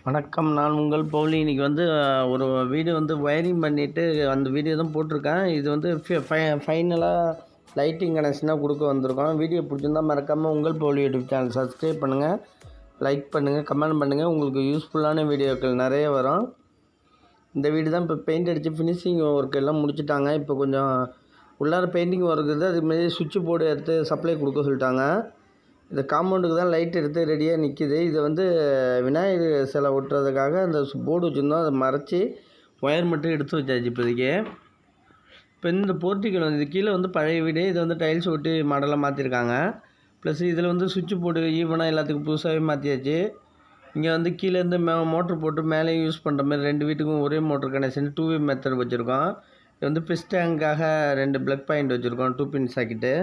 வணக்கம். நான் உங்கள் பவுலி. இன்றைக்கி ஒரு வீடியோ ஒயரிங் பண்ணிவிட்டு அந்த வீடியோ தான் போட்டிருக்கேன். இது ஃபைனலாக லைட்டிங் கனெக்ஷனாக கொடுக்க வந்திருக்கோம். வீடியோ பிடிச்சிருந்தா மறக்காமல் உங்கள் பவுலி யூடியூப் சேனல் சப்ஸ்கிரைப் பண்ணுங்கள், லைக் பண்ணுங்கள், கமெண்ட் பண்ணுங்கள். உங்களுக்கு யூஸ்ஃபுல்லான வீடியோக்கள் நிறைய வரும். இந்த வீடு தான் இப்போ பெயிண்ட் அடித்து ஃபினிஷிங் ஒர்க் எல்லாம் முடிச்சுட்டாங்க. இப்போ கொஞ்சம் உள்ளார பெயிண்டிங் ஒர்க் இருக்குது. அதுமாரி சுவிட்ச் போர்டு எடுத்து சப்ளை கொடுக்க சொல்லிட்டாங்க. இந்த காம்பவுண்டுக்கு தான் லைட் எடுத்து ரெடியாக நிற்கிது. இது விநாயகர் சிலை ஒட்டுறதுக்காக அந்த போர்டு வச்சுருந்தோம். அதை மறைச்சி ஒயர் மட்டும் எடுத்து வச்சாச்சு இப்போதைக்கு. இப்போ இந்த போர்ட்டிக்கல் இது கீழே பழைய வீடு. இது டைல்ஸ் ஒட்டி மாடலாக மாற்றிருக்காங்க. ப்ளஸ் இதில் சுவிட்ச் போர்டு ஈவனாக எல்லாத்துக்கும் புதுசாகவே மாற்றியாச்சு. இங்கே கீழேருந்து மோட்ரு போட்டு மேலே யூஸ் பண்ணுற மாதிரி 2 வீட்டுக்கும் ஒரே மோட்ரு கனெக்ஷன் 2 வே மெத்தட் வச்சுருக்கோம். இது ஃபிஷ் டேங்காக 2 ப்ளக் பாயிண்ட் வச்சுருக்கோம், 2 பின் சாக்கெட்டு.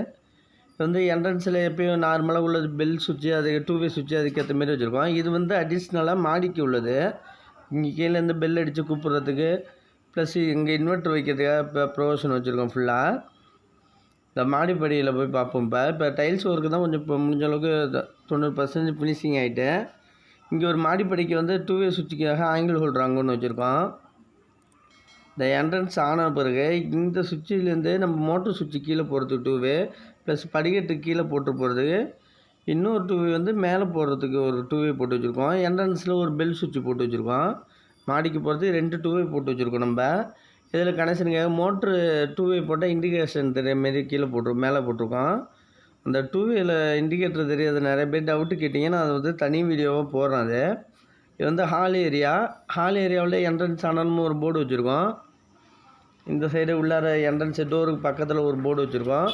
என்ட்ரன்ஸில் எப்பயும் நார்மலாக உள்ளது பெல் சுவிட்சு, அது 2 வே சுவிட்சு அதுக்கேற்ற மாரி வச்சுருக்கோம். இது அடிஷ்னலாக மாடிக்கு உள்ளது. இங்கே கீழேருந்து பெல் அடித்து கூப்பிட்றதுக்கு, ப்ளஸ் இங்கே இன்வெர்ட்டர் வைக்கிறதுக்காக இப்போ ப்ரொவிஷன் வச்சுருக்கோம் ஃபுல்லாக. இந்த மாடிப்படியில் போய் பார்ப்போம். இப்போ டைல்ஸ் ஒர்க்கு தான் கொஞ்சம் இப்போ முடிஞ்ச அளவுக்கு 90% ஃபினிஷிங் ஆகிட்டு. இங்கே ஒரு மாடிப்படிக்கு 2 வே சுவிட்சுக்காக ஆங்கிள் ஹோல்டர் அங்கே ஒன்று வச்சுருக்கோம். இந்த என்ட்ரன்ஸ் ஆன பிறகு இந்த சுவிட்சிலேருந்து நம்ம மோட்டர் சுவிட்சு கீழே போகிறதுக்கு 2 வே, ப்ளஸ் படிக்கட்டுக்கு கீழே போட்டு போகிறதுக்கு இன்னொரு 2 வே மேலே போடுறதுக்கு ஒரு 2 வே போட்டு வச்சுருக்கோம். என்ட்ரன்ஸில் ஒரு பெல் சுவிட்சு போட்டு வச்சுருக்கோம். மாடிக்கு போகிறதுக்கு 2 2 வே போட்டு வச்சுருக்கோம். நம்ம இதில் கனெக்ஷனுக்காக மோட்ரு 2 வே போட்டால் இண்டிகேஷன் தெரிய மாரி கீழே மேலே போட்டிருக்கோம். அந்த 2 வேல இண்டிகேட்டர் தெரியாது. நிறைய பேர் டவுட்டு கேட்டிங்கன்னா அது தனி வீடியோவாக போடுறோம். அது இது ஹால் ஏரியாவில் என்ட்ரன்ஸ் ஆனாலும் ஒரு போர்டு வச்சுருக்கோம். இந்த சைடு உள்ளார என்ட்ரன்ஸ் டோருக்கு பக்கத்தில் ஒரு போர்டு வச்சுருக்கோம்.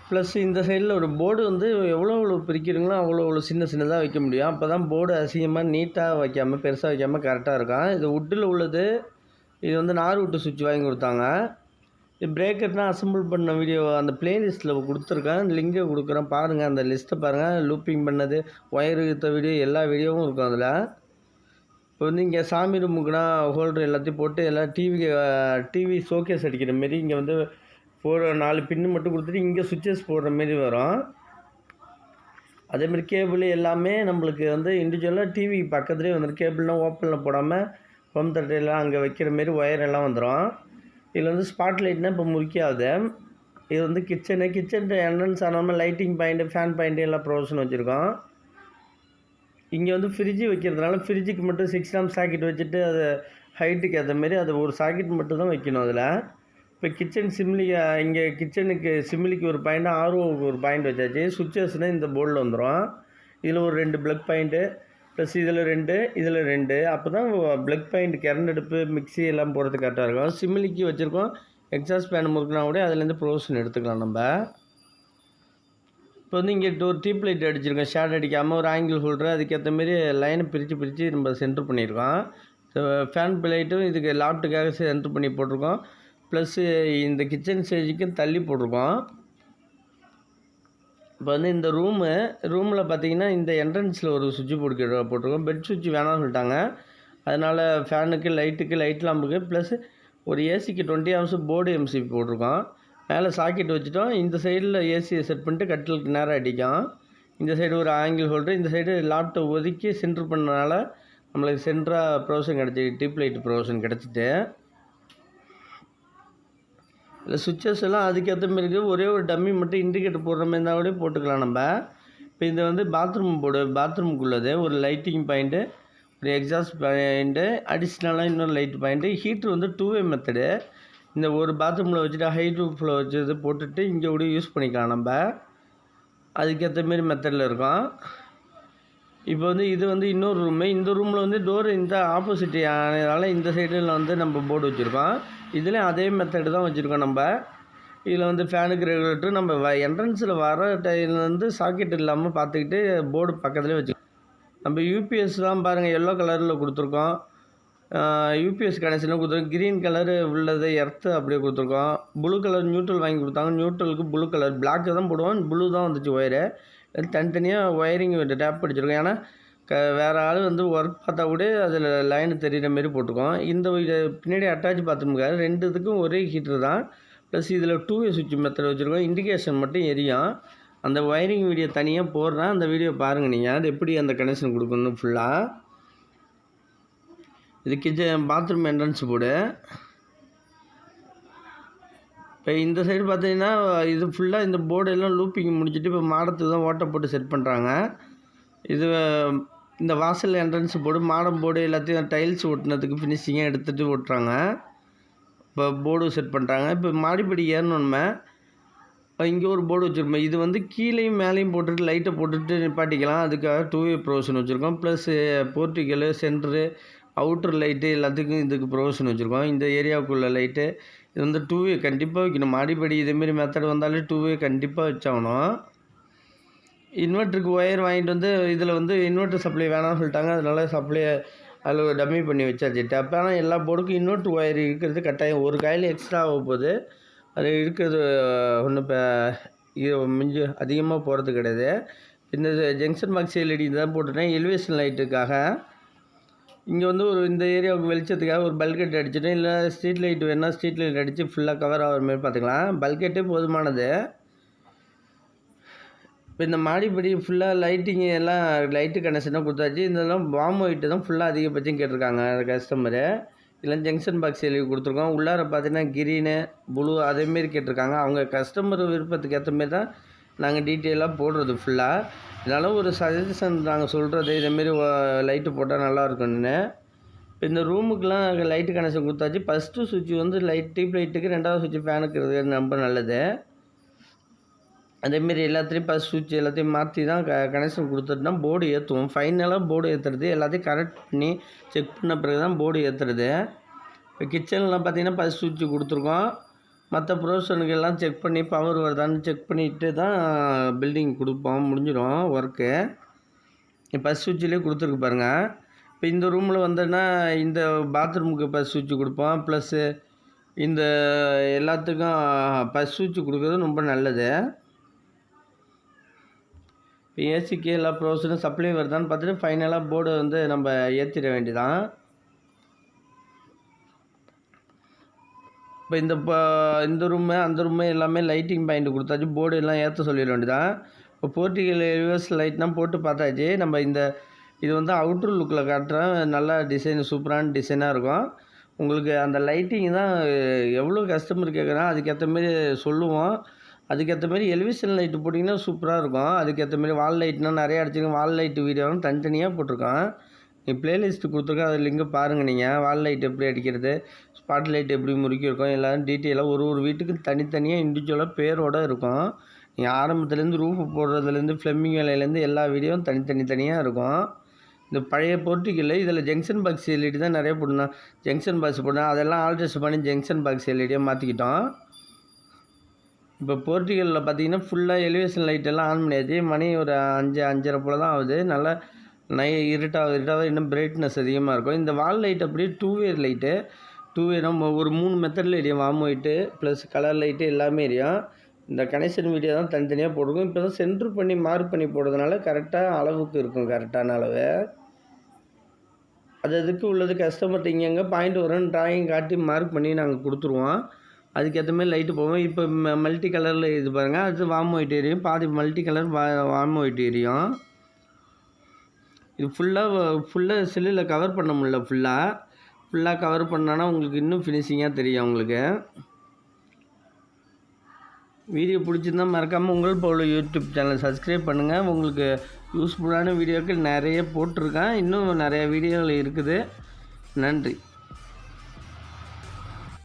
ப்ளஸ் இந்த சைடில் ஒரு போர்டு எவ்வளோ பிரிக்கிறீங்களோ அவ்வளோ சின்னதாக வைக்க முடியும். அப்போ தான் போர்டு அசிங்கமாக நீட்டாக வைக்காமல் பெருசாக வைக்காமல் கரெக்டாக இருக்கும். இது வுட்டில் உள்ளது. இது நார் வுட்டு சுவிட்ச் வாங்கி கொடுத்தாங்க. இது பிரேக்கர்னால் அசம்பிள் பண்ண வீடியோ அந்த ப்ளேலிஸ்ட்டில் கொடுத்துருக்கேன். லிங்கை கொடுக்குறேன், பாருங்கள். அந்த லிஸ்ட்டை பாருங்கள். லூப்பிங் பண்ணது, ஒயர் இழுத்த வீடியோ, எல்லா வீடியோவும் இருக்கும் அதில். இப்போ இங்கே சாமி ரூமுக்குனா ஹோல்டர் எல்லாத்தையும் போட்டு எல்லாம் டிவி ஷோகேஸ் அடிக்கிற மாரி இங்கே 4 பின்னு மட்டும் கொடுத்துட்டு இங்கே சுவிட்சஸ் போடுற மாரி வரும். அதேமாதிரி கேபிள் எல்லாமே நம்மளுக்கு இண்டிவிஜுவலாக டிவி பக்கத்துலேயே கேபிள்லாம் ஓப்பனில் போடாமல் ஹோம் தேட்டர்லாம் அங்கே வைக்கிற மாரி ஒயர் எல்லாம் வந்துடும். இதில் ஸ்பாட் லைட்னால் இப்போ முக்கியாகுது. இது கிச்சன் என்ட்ரன்ஸ் ஆனாமல் லைட்டிங் பாயிண்ட்டு, ஃபேன் பாயிண்ட்டு எல்லாம் ப்ரொவிஷன் வச்சுருக்கோம். இங்கே ஃப்ரிட்ஜு வைக்கிறதுனால ஃப்ரிட்ஜுக்கு மட்டும் 6 ஆம்ப் சாக்கெட் வச்சுட்டு அது ஹைட்டுக்கு ஏற்ற மாரி அது ஒரு சாக்கெட் மட்டும் தான் வைக்கணும் அதில். இப்போ கிச்சன் இங்கே கிச்சனுக்கு சிம்லிக்கு ஒரு பாயிண்ட், ஆர்ஓவுக்கு ஒரு பாயிண்ட் வச்சாச்சு. சுவிட்சஸ்னால் இந்த போர்டில் வந்துடும். இதில் ஒரு 2 ப்ளக் பாயிண்ட்டு, ப்ளஸ் இதில் 2 அப்போ தான் ப்ளக் பாயிண்ட் கரண்ட் அடுப்பு, மிக்ஸி எல்லாம் போடுறதுக்கு கரெக்டாக இருக்கும். சிம்லிக்கு வச்சுருக்கோம். எக்ஸாஸ்ட் ஃபேன் முறுக்குனா கூட அதுலேருந்து ப்ரொவிஷன் எடுத்துக்கலாம் நம்ம. இப்போ இங்கே ஒரு டீப் லைட் அடிச்சிருக்கோம். ஷேட் அடிக்காமல் ஒரு ஆங்கிள் ஹோல்டர், அதுக்கேற்ற மாரி லைனை பிரித்து நம்ம சென்ட்ரு பண்ணியிருக்கோம். ஃபேன் லைட்டும் இதுக்கு லாப்ட்டுக்காக சென்ட்ரு பண்ணி போட்டிருக்கோம். ப்ளஸ்ஸு இந்த கிச்சன் ஸ்டேஜுக்கும் தள்ளி போட்டிருக்கோம். இப்போ இந்த ரூமில் பார்த்திங்கன்னா இந்த என்ட்ரன்ஸில் ஒரு சுவிட்சு போட்டிருக்கோம். பெட் சுவிட்ச் வேணாம்னு சொல்லிட்டாங்க. அதனால் ஃபேனுக்கு, லைட் லாம்புக்கு, ப்ளஸ் ஒரு ஏசிக்கு 20 ஆம்ஸ் போர்டு எம்சிபி போட்டிருக்கோம். மேலே சாக்கெட் வச்சுட்டோம். இந்த சைடில் ஏசியை செட் பண்ணிட்டு கட்டிலுக்கு நேரம் அடிக்கும். இந்த சைடு ஒரு ஆங்கிள் ஹோல்டர், இந்த சைடு லாப்ட்டை ஒதுக்கி சென்ட்ரு பண்ணனால நம்மளுக்கு சென்ட்ராக ப்ரொவிஷன் கிடச்சி, டியூப் லைட் ப்ரொவிஷன் கிடச்சிட்டு. இல்லை சுவிட்சஸ் எல்லாம் அதுக்கேற்ற மாரி இருக்குது. ஒரே ஒரு டம்மி மட்டும் இண்டிகேட்டர் போடுற மாதிரி இருந்தால் கூட போட்டுக்கலாம் நம்ம. இப்போ இது பாத்ரூம் போர்டு, பாத்ரூமுக்குள்ளது ஒரு லைட்டிங் பாயிண்ட்டு, ஒரு எக்ஸாஸ்ட் பாயிண்ட்டு, அடிஷ்னலாக இன்னொரு லைட் பாயிண்ட்டு. ஹீட்ரு 2 வே மெத்தடு. இந்த ஒரு பாத்ரூமில் வச்சுட்டு ஹை ரூஃபில் வச்சு போட்டுட்டு இங்கே கூட யூஸ் பண்ணிக்கலாம் நம்ம. அதுக்கேற்ற மாரி மெத்தடில் இருக்கும். இப்போ இது இன்னொரு ரூமு. இந்த ரூமில் டோர் இந்த ஆப்போசிட் ஆனதால் இந்த சைடில் நம்ம போர்டு வச்சுருக்கோம். இதுலேயும் அதே மெத்தடு தான் வச்சுருக்கோம் நம்ம. இதில் ஃபேனுக்கு ரெகுலேட்டர் நம்ம என்ட்ரன்ஸில் வர டைம்லேருந்து சாக்கெட் இல்லாமல் பார்த்துக்கிட்டு போர்டு பக்கத்துலேயே வச்சுருக்கோம். நம்ம யூபிஎஸ் தான் பாருங்கள், எல்லோ கலரில் கொடுத்துருக்கோம். யூபிஎஸ் கனெக்ஷனும் கொடுத்துருக்கோம். க்ரீன் கலரு உள்ளது எர்த்து அப்படியே கொடுத்துருக்கோம். ப்ளூ கலர் நியூட்ரல் வாங்கி கொடுத்தாங்க. நியூட்ரலுக்கு ப்ளூ கலர், பிளாக்கு தான் போடுவோம், ப்ளூ தான் வந்துச்சு ஒயரு. தனித்தனியாக ஒயரிங் டேப் அடிச்சிருக்கோம். ஏன்னா வேறு ஆள் ஒர்க் பார்த்தா கூட அதில் லைனு தெரிகிற மாரி போட்டிருக்கோம். இந்த பின்னாடி அட்டாச் பாத்ரூமுக்காக 2 இதுக்கும் ஒரே ஹீட்ரு தான். ப்ளஸ் இதில் 2 வே சுவிட்ச் மெத்தட் வச்சுருக்கோம். இண்டிகேஷன் மட்டும் எரியும். அந்த ஒயரிங் வீடியோ தனியாக போடுறேன். அந்த வீடியோ பாருங்கள் நீங்கள். அது எப்படி அந்த கனெக்ஷன் கொடுக்கணும் ஃபுல்லாக. இது பாத்ரூம் என்ட்ரன்ஸ் போர்டு. இப்போ இந்த சைடு பார்த்தீங்கன்னா இது ஃபுல்லாக இந்த போர்டு எல்லாம் லூப்பிங் முடிச்சுட்டு இப்போ மாடத்துக்கு தான் ஓட்டை போட்டு செட் பண்ணுறாங்க. இது இந்த வாசல் என்ட்ரன்ஸ் போர்டு, மாடம் போர்டு எல்லாத்தையும் டைல்ஸ் ஒட்டினதுக்கு ஃபினிஷிங்காக எடுத்துகிட்டு ஓட்டுறாங்க. இப்போ போர்டு செட் பண்ணுறாங்க. இப்போ மாடிப்படி ஏறணுமே இங்கே ஒரு போர்டு வச்சுருப்போம். இது வந்து கீழேயும் மேலேயும் போட்டுட்டு லைட்டை போட்டுட்டு நிப்பாட்டிக்கலாம். அதுக்காக 2-வே ப்ரொவிஷன் வச்சுருக்கோம். ப்ளஸ் போர்ட்டிக்கலு, சென்ட்ரு, அவுட்ரு லைட்டு எல்லாத்துக்கும் இதுக்கு ப்ரொவிஷன் வச்சுருக்கோம். இந்த ஏரியாவுக்குள்ள லைட்டு இது வந்து 2-வே கண்டிப்பாக வைக்கணும். மாடிப்படி இதேமாரி மெத்தட் வந்தாலே 2-வே கண்டிப்பாக வச்சாகணும். இன்வெர்ட்டருக்கு ஒயர் வாங்கிட்டு வந்து இதில் வந்து இன்வெர்ட்டர் சப்ளை வேணாம்னு சொல்லிட்டாங்க. அதனால சப்ளை அதில் டம்மி பண்ணி வச்சாச்சு. டப்பான எல்லா போர்டுக்கும் இன்வெர்ட்டர் ஒயர் இருக்கிறது கட்டாயம். ஒரு காயில் எக்ஸ்ட்ரா ஆக போகுது. அது இருக்கிறது ஒன்றும் இப்போ இது மிஞ்சி அதிகமாக போகிறது கிடையாது. இந்த ஜங்ஷன் பாக்ஸ் எல்இடி தான் போட்டுட்டேன் எலிவேஷன் லைட்டுக்காக. இங்கே வந்து இந்த ஏரியாவுக்கு வெளிச்சத்துக்காக ஒரு பல்கெட் அடிச்சுட்டேன். இல்லை ஸ்ட்ரீட் லைட் வேணால் ஸ்ட்ரீட் லைட் அடித்து ஃபுல்லாக கவர் ஆகிற மாதிரி பார்த்துக்கலாம். பல்கெட்டே போதுமானது. இப்போ இந்த மாடிப்படி ஃபுல்லாக லைட்டிங்கு எல்லாம் லைட்டு கனெக்ஷனாக கொடுத்தாச்சு. இதெல்லாம் வார்ம் ஒயிட்டு தான் ஃபுல்லாக அதிகபட்சம் கேட்டிருக்காங்க கஸ்டமரு. இதெல்லாம் ஜங்ஷன் பாக்ஸ் எழுதி கொடுத்துருக்கோம். உள்ளார பார்த்தீங்கன்னா கிரீனு, ப்ளூ அதேமாரி கேட்டிருக்காங்க. அவங்க கஸ்டமர் விருப்பத்துக்கு ஏற்ற மாரி தான் நாங்கள் டீட்டெயிலாக போடுறது ஃபுல்லாக. இதனால் ஒரு சஜஷன் நாங்கள் சொல்கிறது இதேமாரி லைட்டு போட்டால் நல்லாயிருக்குன்னு. இப்போ இந்த ரூமுக்கெலாம் லைட்டு கனெக்ஷன் கொடுத்தாச்சு. ஃபஸ்ட்டு சுவிட்ச் வந்து டியூப் லைட்டுக்கு, 2வது சுவிட்ச் ஃபேனுக்கு இருக்கிறது ரொம்ப நல்லது. அதேமாரி எல்லாத்துலேயும் ஃபஸ்ட் சுவிட்ச் எல்லாத்தையும் மாற்றி தான் கனெக்ஷன் கொடுத்துட்டுனா போர்டு ஏற்றுவோம். ஃபைனலாக போர்டு ஏற்றுறது எல்லாத்தையும் கரெக்ட் பண்ணி செக் பண்ண பிறகு தான் போர்டு ஏற்றுறது. இப்போ கிச்சன்லாம் பார்த்திங்கன்னா ஃபஸ்ட் சுவிட்ச் கொடுத்துருக்கோம். மற்ற ப்ரொவிஷனுக்கு எல்லாம் செக் பண்ணி பவர் வருதான்னு செக் பண்ணிவிட்டு தான் பில்டிங் கொடுப்போம். முடிஞ்சிடும் ஒர்க்கு. ஃபஸ்ட் சுவிட்சிலே கொடுத்துருக்கு பாருங்கள். இப்போ இந்த ரூமில் வந்தோன்னா இந்த பாத்ரூமுக்கு ஃபஸ்ட் சுவிட்ச் கொடுப்போம். ப்ளஸ்ஸு இந்த எல்லாத்துக்கும் ஃபஸ்ட் சுவிட்ச் கொடுக்குறது ரொம்ப நல்லது. இப்போ ஏசிக்கு எல்லா ப்ரொவிஷனும் சப்ளை வருதான்னு பார்த்துட்டு ஃபைனலாக போர்டு வந்து நம்ம ஏற்றிட வேண்டியதான். இப்போ இந்த ரூமு அந்த ரூமு எல்லாமே லைட்டிங் பாயிண்ட் கொடுத்தாச்சு. போர்டு எல்லாம் ஏற்ற சொல்லிட வேண்டியதான். இப்போ போர்ட்டிக்கல் ரிவர்ஸ் லைட்லாம் போட்டு பார்த்தாச்சு. நம்ம இது வந்து அவுட்ரு லுக்கில் காட்டுறேன். நல்லா டிசைன் சூப்பரான டிசைனாக இருக்கும். உங்களுக்கு அந்த லைட்டிங் தான் எவ்வளோ கஸ்டமர் கேட்குறான் அதுக்கேற்ற மாரி சொல்லுவோம். அதுக்கேற்ற மாரி எலிவேஷன் லைட்டு போட்டிங்கன்னா சூப்பராக இருக்கும். அதுக்கேற்ற மாரி வால் லைட்னால் நிறையா அடிச்சிருக்கேன். வால் லைட்டு வீடியோவும் தனித்தனியாக போட்டிருக்கோம். ப்ளேலிஸ்ட்டு கொடுத்துருக்கேன். அதில் லிங்க் பாருங்கள். நீங்கள் வால் லைட் எப்படி அடிக்கிறது, ஸ்பாட் லைட் எப்படி முறுக்கியிருக்கோம் எல்லோரும் டீட்டெயிலாக ஒரு வீட்டுக்கு தனித்தனியாக இண்டிவிஜுவலாக பேரோடு இருக்கும். நீங்கள் ஆரம்பத்துலேருந்து ரூஃபு போடுறதுலேருந்து ஃப்ளம்பிங் வேலையிலேருந்து எல்லா வீடியோவும் தனித்தனியாக இருக்கும். இந்த பழைய போர்ட்டிக்கல் இதில் ஜங்ஷன் பாக்ஸ் எல்இடி தான் நிறைய போடணும். ஜங்ஷன் பாக்ஸ் போடணும். அதெல்லாம் ஆல்ட்ரேஷன் பண்ணி ஜங்ஷன் பாக்ஸ் எல்இடியாக மாற்றிக்கிட்டோம். இப்போ போர்ட்டிக்கலில் பார்த்தீங்கன்னா ஃபுல்லாக எலிவேஷன் லைட்டெல்லாம் ஆன் பண்ணியாச்சு. மணி ஒரு 5-5:30 போல் தான் ஆகுது. நல்லா இருட்டாக இன்னும் பிரைட்னஸ் அதிகமாக இருக்கும். இந்த வால் லைட் அப்படியே 2-வே லைட்டு. 2-வே நம்ம ஒரு 3 மெத்தடில் எரியும். Warm white plus colour light எல்லாமே எரியும். இந்த கனெக்ஷன் வீடியோ தான் தனித்தனியாக போட்டிருக்கோம். இப்போ தான் சென்ட்ரு பண்ணி மார்க் பண்ணி போடுறதுனால கரெக்டாக அளவுக்கு இருக்கும். கரெக்டான அளவு அதுக்கு உள்ளது கஸ்டமர்கிட்ட இங்கெங்கே பாயிண்ட் வரும்னு ட்ராயிங் காட்டி மார்க் பண்ணி நாங்கள் கொடுத்துருவோம். அதுக்கேற்ற மாதிரி லைட்டு போவோம். இப்போ மல்டி கலரில் இது பாருங்கள். அது வார்ம் ஒயிட் எரியும். பாதி மல்டி கலர் வார்ம் ஒயிட் எரியும். இது ஃபுல்லாக செல்லில் கவர் பண்ண முடியல. ஃபுல்லாக கவர் பண்ணான்னா உங்களுக்கு இன்னும் ஃபினிஷிங்காக தெரியும். உங்களுக்கு வீடியோ பிடிச்சிருந்தால் மறக்காமல் உங்கள் பவுல் யூடியூப் சேனல் சப்ஸ்கிரைப் பண்ணுங்கள். உங்களுக்கு யூஸ்ஃபுல்லான வீடியோக்கள் நிறைய போட்டிருக்கேன். இன்னும் நிறைய வீடியோகள் இருக்குது. நன்றி.